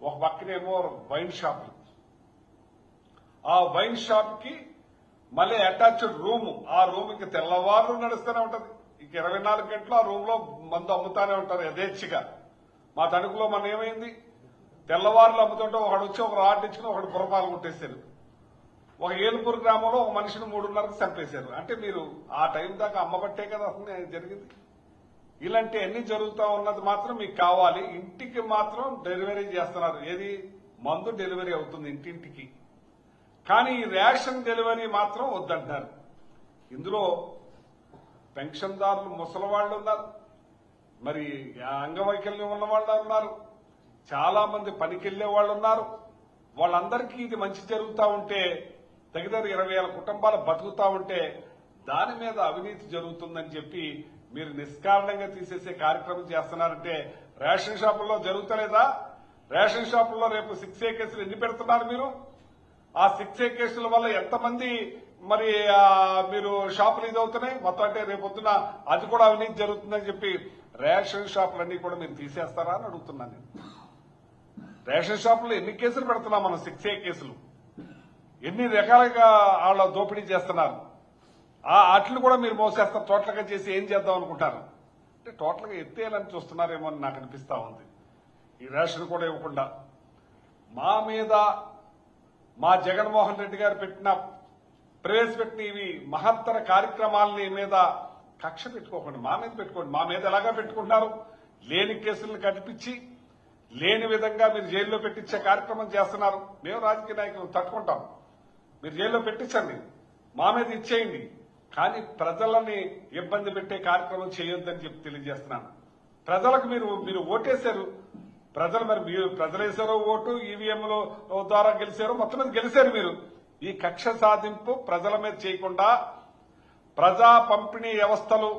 ఒక పక్కనేమో వైన్ షాపులు. ఆ వైన్ షాప్ కి మళ్ళీ అటాచ్డ్ రూమ్. ఆ రూమ్ కి తెల్లవారు నడుస్తూనే ఉంటది. ఇక 24 గంటలు ఆ రూమ్ లో మందు అమ్ముతానే ఉంటారు యథేచ్ఛగా. మా తణుకులో మన ఏమైంది, తెల్లవారులు అమ్ముతుంటే ఒకడు వచ్చి ఒక రాడ్ ఇచ్చుకుని ఒకడు పురపాలు కొట్టేశారు. ఒక ఏలుపూరు గ్రామంలో ఒక మనిషిని 3:30కి చంపేశారు. అంటే మీరు ఆ టైం దాకా అమ్మబట్టే కదా అసలు జరిగింది. ఇలాంటి అన్ని జరుగుతూ ఉన్నది మాత్రం మీకు కావాలి. ఇంటికి మాత్రం డెలివరీ చేస్తున్నారు. ఏది మందు డెలివరీ అవుతుంది ఇంటింటికి. కానీ ఈ రేషన్ డెలివరీ మాత్రం వద్దంటున్నారు. ఇందులో పెన్షన్దారులు ముసలి వాళ్ళు ఉన్నారు, మరి అంగవైకల్యం ఉన్న వాళ్ళు ఉన్నారు, చాలా మంది పనికెళ్లే వాళ్ళు ఉన్నారు. వాళ్ళందరికీ ఇది మంచి జరుగుతూ ఉంటే, దగ్గర 20,000 కుటుంబాలు బతుకుతా ఉంటే దాని మీద అవినీతి జరుగుతుందని చెప్పి మీరు నిష్కారణంగా తీసేసే కార్యక్రమం చేస్తున్నారంటే రేషన్ షాపుల్లో జరుగుతలేదా? రేషన్ షాపుల్లో రేపు 6A కేసులు ఎన్ని పెడుతున్నారు మీరు? ఆ 6A కేసుల వల్ల ఎంతమంది మరి మీరు షాపులు ఇదవుతున్నాయి మొత్తం. అంటే రేపొద్దున అది కూడా అవినీతి జరుగుతుందని చెప్పి రేషన్ షాపులన్నీ కూడా మీరు తీసేస్తారా అని అడుగుతున్నాను నేను. రేషన్ షాపుల్లో ఎన్ని కేసులు పెడుతున్నాం మనం? 6A కేసులు ఎన్ని రకాలుగా వాళ్ళ దోపిడీ చేస్తున్నారు. అట్లు కూడా మీరు మోసేస్తారు. టోటల్ గా చేసి ఏం చేద్దాం అనుకుంటారు? అంటే టోటల్ గా ఎత్తేయాలని చూస్తున్నారేమో అని నాకు అనిపిస్తా ఉంది. ఈ రేషన్ కూడా ఇవ్వకుండా మా మీద మా జగన్మోహన్ రెడ్డి గారు ప్రవేశపెట్టిన ఇవి మహత్తర కార్యక్రమాలని మీద కక్ష పెట్టుకోకండి, మా మీద పెట్టుకోండి. మా మీద ఎలాగా పెట్టుకుంటున్నారు? లేని కేసులను కనిపించి లేని విధంగా మీరు జైల్లో పెట్టించే కార్యక్రమం చేస్తున్నారు. మేము రాజకీయ నాయకులు తట్టుకుంటాం. మీరు జైల్లో పెట్టించండి, మా మీద ఇచ్చేయండి, కానీ ప్రజలని ఇబ్బంది పెట్టే కార్యక్రమం చేయొద్దని చెప్పి తెలియజేస్తున్నాను. ప్రజలకు మీరు ఓటేశారు. ప్రజలు మరి మీరు ప్రజలేశారో ఓటు, ఈవీఎంల ద్వారా గెలిచారో, మొత్తం మీద గెలిచారు మీరు. ఈ కక్ష సాధింపు ప్రజల మీద చేయకుండా ప్రజా పంపిణీ వ్యవస్థలు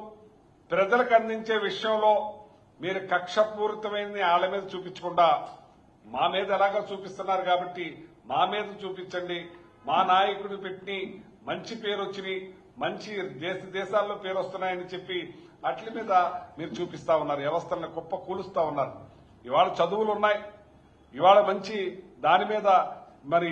ప్రజలకు అందించే విషయంలో మీరు కక్షపూరితమైన వాళ్ళ మీద చూపించకుండా మా మీద ఎలాగో చూపిస్తున్నారు కాబట్టి మా మీద చూపించండి. మా నాయకుడు పెట్టి మంచి పేరు వచ్చినాయి, మంచి దేశాల్లో పేరు వస్తున్నాయని చెప్పి అట్ల మీద మీరు చూపిస్తా ఉన్నారు. వ్యవస్థలను కుప్ప కూలుస్తా ఉన్నారు. ఇవాళ చదువులు ఉన్నాయి, ఇవాళ మంచి దాని మీద మరి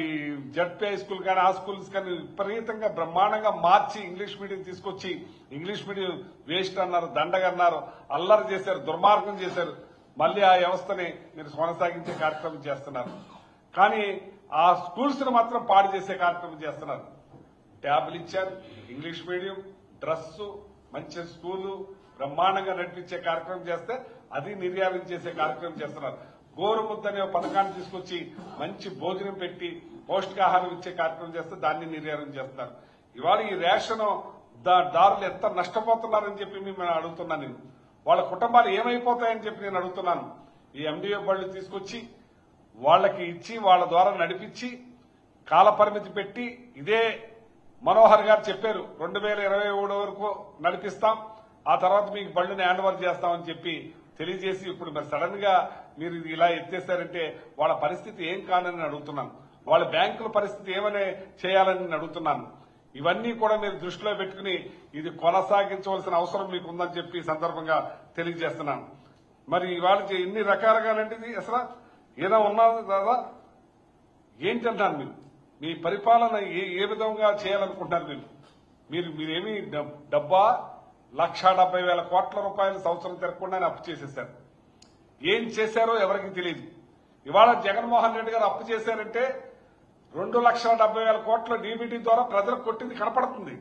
జడ్పీ హై స్కూల్ కానీ ఆ స్కూల్స్ కానీ విపరీతంగా బ్రహ్మాండంగా మార్చి ఇంగ్లీష్ మీడియం తీసుకొచ్చి ఇంగ్లీష్ మీడియం వేస్ట్ అన్నారు, దండగన్నారు, అల్లరి చేశారు, దుర్మార్గం చేశారు. మళ్లీ ఆ వ్యవస్థని మీరు కొనసాగించే కార్యక్రమం చేస్తున్నారు. కానీ ఆ స్కూల్స్ ను మాత్రం పాడు చేసే కార్యక్రమం చేస్తున్నారు. ట్యాబ్లు ఇచ్చారు, ఇంగ్లీష్ మీడియం, డ్రెస్సు, మంచి స్కూలు బ్రహ్మాండంగా నడిపించే కార్యక్రమం చేస్తే అది నిర్యాలం చేసే కార్యక్రమం చేస్తున్నారు. గోరుముద్ద అనే పథకాన్ని తీసుకొచ్చి మంచి భోజనం పెట్టి పౌష్టికాహారం ఇచ్చే కార్యక్రమం చేస్తే దాన్ని నిర్యాలం చేస్తున్నారు. ఇవాళ ఈ రేషన్ దారులు ఎంత నష్టపోతున్నారని చెప్పి మేము అడుగుతున్నాను. నేను వాళ్ళ కుటుంబాలు ఏమైపోతాయని చెప్పి నేను అడుగుతున్నాను. ఈ ఎండిఓ బళ్ళు తీసుకొచ్చి వాళ్ళకి ఇచ్చి వాళ్ళ ద్వారా నడిపించి కాల పరిమితి పెట్టి ఇదే మనోహర్ గారు చెప్పారు 2027 వరకు నడిపిస్తాం, ఆ తర్వాత మీకు బళ్ళని హ్యాండ్ ఓవర్ చేస్తామని చెప్పి తెలియజేసి ఇప్పుడు మరి సడన్ గా మీరు ఇలా ఎత్తేస్తారంటే వాళ్ళ పరిస్థితి ఏం కానని అడుగుతున్నాను. వాళ్ళ బ్యాంకుల పరిస్థితి ఏమని చేయాలని నేను అడుగుతున్నాను. ఇవన్నీ కూడా మీరు దృష్టిలో పెట్టుకుని ఇది కొనసాగించవలసిన అవసరం మీకు ఉందని చెప్పి ఈ సందర్భంగా తెలియజేస్తున్నాను. మరి ఇవాళ ఎన్ని రకాలుగానంటే అసలు ఏదో ఉన్నది కదా ఏంటంటాను మీరు? మీ పరిపాలన ఏ విధంగా చేయాలనుకుంటున్నారు మీరేమి డబ్బా 1,70,000 కోట్ల రూపాయలు సంవత్సరం తిరగకుండానే అప్పు చేసేశారు. ఏం చేశారో ఎవరికి తెలియదు. ఇవాళ జగన్మోహన్ రెడ్డి గారు అప్పు చేశారంటే 2,70,000 కోట్ల డీబీటీ ద్వారా ప్రజలకు కొట్టింది కనపడుతుంది.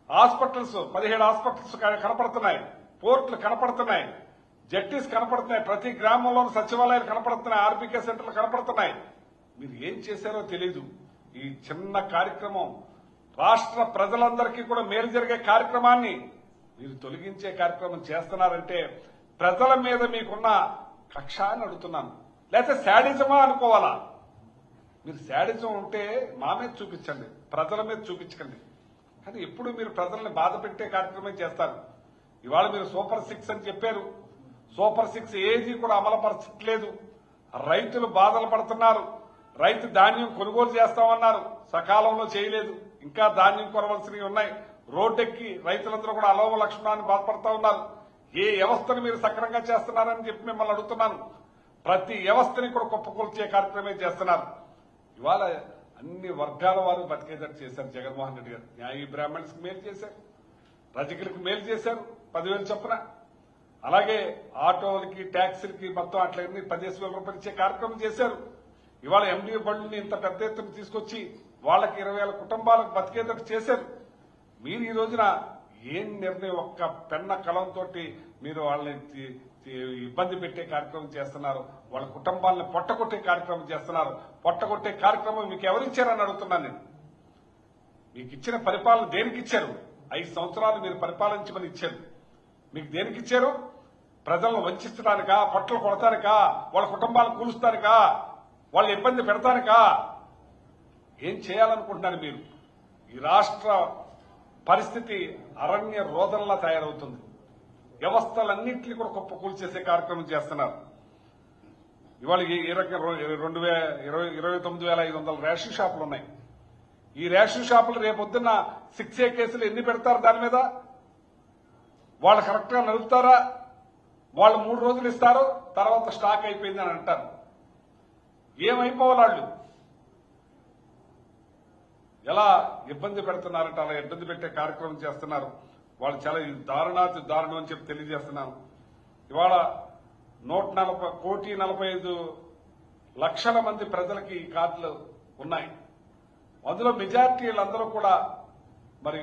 హాస్పిటల్స్ 17 హాస్పిటల్స్ కనపడుతున్నాయి, పోర్టులు కనపడుతున్నాయి, జట్టీస్ కనపడుతున్నాయి, ప్రతి గ్రామంలోని సచివాలయాలు కనపడుతున్నాయి, ఆర్బీకే సెంటర్లు కనపడుతున్నాయి. మీరు ఏం చేశారో తెలీదు. ఈ చిన్న కార్యక్రమం రాష్ట్ర ప్రజలందరికీ కూడా మేలు జరిగే కార్యక్రమాన్ని మీరు తొలగించే కార్యక్రమం చేస్తున్నారంటే ప్రజల మీద మీకున్న కక్ష అని అడుగుతున్నాను. లేకపోతే శాడిజమా అనుకోవాలా? మీరు శాడిజం ఉంటే మా మీద చూపించండి, ప్రజల మీద చూపించకండి. కానీ ఎప్పుడు మీరు ప్రజల్ని బాధ పెట్టే కార్యక్రమం చేస్తారు. ఇవాళ మీరు సూపర్ 6 అని చెప్పారు. సూపర్ 6 ఏది కూడా అమలుపరచట్లేదు. రైతులు బాధలు పడుతున్నారు. రైతు ధాన్యం కొనుగోలు చేస్తామన్నారు, సకాలంలో చేయలేదు. ఇంకా ధాన్యం కొనవలసినవి ఉన్నాయి. రోడ్డెక్కి రైతులందరూ కూడా అలోమ లక్ష్మణాన్ని బాధపడతా ఉన్నారు. ఏ వ్యవస్థను మీరు సక్రమంగా చేస్తున్నారని చెప్పి మిమ్మల్ని అడుగుతున్నాను. ప్రతి వ్యవస్థని కూడా కుప్పకూల్చే కార్యక్రమమే చేస్తున్నారు. ఇవాళ అన్ని వర్గాల వారు బతికేటట్టు చేశారు జగన్మోహన్ రెడ్డి గారు. న్యాయ బ్రాహ్మణ్స్ కి మేలు చేశారు, రజకులకు మేలు చేశారు 10,000 చొప్పున. అలాగే ఆటోలకి ట్యాక్సీలకి మొత్తం అట్లన్నీ 15,000 రూపాయలు ఇచ్చే కార్యక్రమం చేశారు. ఇవాళ ఎండిఓ బళ్ళని ఇంత పెద్ద ఎత్తున తీసుకొచ్చి వాళ్ళకి 20,000 కుటుంబాలకు బతికేటట్టు చేశారు. మీరు ఈ రోజున ఏం నిర్ణయం ఒక్క పెన్న కలంతో మీరు వాళ్ళని ఇబ్బంది పెట్టే కార్యక్రమం చేస్తున్నారు, వాళ్ళ కుటుంబాలను పొట్టగొట్టే కార్యక్రమం చేస్తున్నారు. పొట్టగొట్టే కార్యక్రమం మీకు ఎవరిచ్చారని అడుగుతున్నాను నేను. మీకు ఇచ్చిన పరిపాలన దేనికి ఇచ్చారు? 5 సంవత్సరాలు మీరు పరిపాలించమని ఇచ్చారు. మీకు దేనికి ఇచ్చారు? ప్రజలను వంచడానికా, పొట్టలు కొడతానికా, వాళ్ళ కుటుంబాలను కూలుస్తానికా, వాళ్ళు ఇబ్బంది పెడతానికా? ఏం చేయాలనుకుంటున్నారు మీరు? ఈ రాష్ట్ర పరిస్థితి అరణ్య రోదనలా తయారవుతుంది. వ్యవస్థలన్నింటినీ కూడా కుప్పకూల్చేసే కార్యక్రమం చేస్తున్నారు. ఇవాళ ఈ రకంగా 29,500 రేషన్ షాపులు ఉన్నాయి. ఈ రేషన్ షాపులు రేపొద్దున్న 6A కేసులు ఎన్ని పెడతారు? దాని మీద వాళ్ళు కరెక్ట్ గా నడుపుతారా? వాళ్ళు 3 రోజులు ఇస్తారు, తర్వాత స్టాక్ అయిపోయింది అని అంటారు. ఏమైపోవాలి? వాళ్ళు ఎలా ఇబ్బంది పెడుతున్నారంటే అలా ఇబ్బంది పెట్టే కార్యక్రమం చేస్తున్నారు. వాళ్ళు చాలా దారుణాతి దారుణం అని చెప్పి తెలియజేస్తున్నాను. ఇవాళ 1,45,00,000 మంది ప్రజలకి ఈ కార్డులు ఉన్నాయి. అందులో మెజార్టీలందరూ కూడా మరి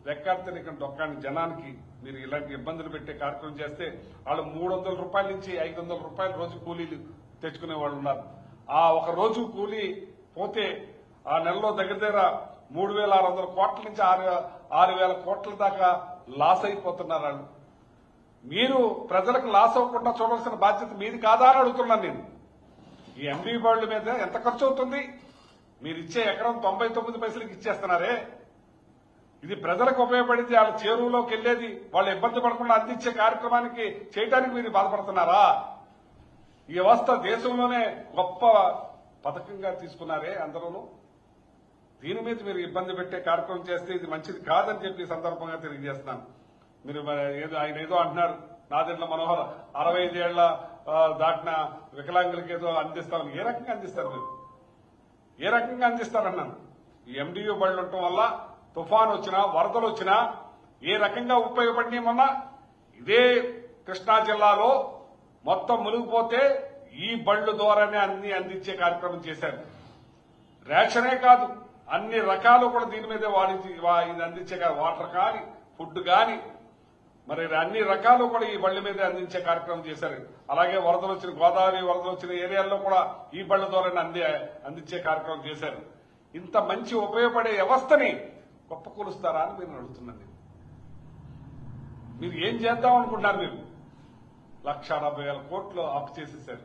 రెక్కాడితే డొక్కాని జనానికి మీరు ఇలాంటి ఇబ్బందులు పెట్టే కార్యక్రమం చేస్తే వాళ్ళు 300 రూపాయల నుంచి 500 రూపాయల రోజు కూలీలు తెచ్చుకునే వాళ్ళు ఉన్నారు. ఆ ఒక రోజు కూలీ పోతే ఆ నెలలో దగ్గర 3,600 కోట్ల నుంచి 6,000 కోట్ల దాకా లాస్ అయిపోతున్నారు వాళ్ళు. మీరు ప్రజలకు లాస్ అవ్వకుండా చూడాల్సిన బాధ్యత మీది కాదా అని అడుగుతున్నాను నేను. ఈ ఎంబీ బోర్డుల మీద ఎంత ఖర్చు అవుతుంది? మీరు ఇచ్చే ఎకరం 99 పైసలకి ఇచ్చేస్తున్నారే. ఇది ప్రజలకు ఉపయోగపడింది, వాళ్ళ చేరువులోకి వెళ్లేది, వాళ్ళు ఇబ్బంది పడకుండా అందించే కార్యక్రమానికి చేయడానికి మీరు బాధపడుతున్నారా? ఈ వ్యవస్థ దేశంలోనే గొప్ప పథకంగా తీసుకున్నారే అందరూ. దీని మీద మీరు ఇబ్బంది పెట్టే కార్యక్రమం చేస్తే ఇది మంచిది కాదని చెప్పి సందర్భంగా తెలియజేస్తున్నాను. మీరు ఆయన ఏదో అంటున్నారు, నాదెండ్ల మనోహర్ 65 ఏళ్ల దాటిన వికలాంగులకి ఏదో అందిస్తారు. ఏ రకంగా అందిస్తారు? మీరు ఏ రకంగా అందిస్తారన్నాను. ఈ ఎండియూ బళ్ళు ఉండటం వల్ల తుఫాన్ వచ్చినా వరదలు వచ్చినా ఏ రకంగా ఉపయోగపడినామన్నా ఇదే కృష్ణా జిల్లాలో మొత్తం మునిగిపోతే ఈ బళ్ళు ద్వారానే అన్ని అందించే కార్యక్రమం చేశారు. రేషనే కాదు, అన్ని రకాలు కూడా దీని మీదే ఇది అందించే వాటర్ కానీ ఫుడ్ కానీ మరి అన్ని రకాలు కూడా ఈ బళ్ళ మీదే అందించే కార్యక్రమం చేశారు. అలాగే వరదలు వచ్చిన గోదావరి వరదలు వచ్చిన ఏరియాల్లో కూడా ఈ బళ్ళ ద్వారానే అందించే కార్యక్రమం చేశారు. ఇంత మంచి ఉపయోగపడే వ్యవస్థని కుప్పకూలుస్తారా అని నేను అడుగుతున్నాను. మీరు ఏం చేద్దాం అనుకుంటున్నారు? మీరు 1,40,000 కోట్లు అప్పు చేసేశారు.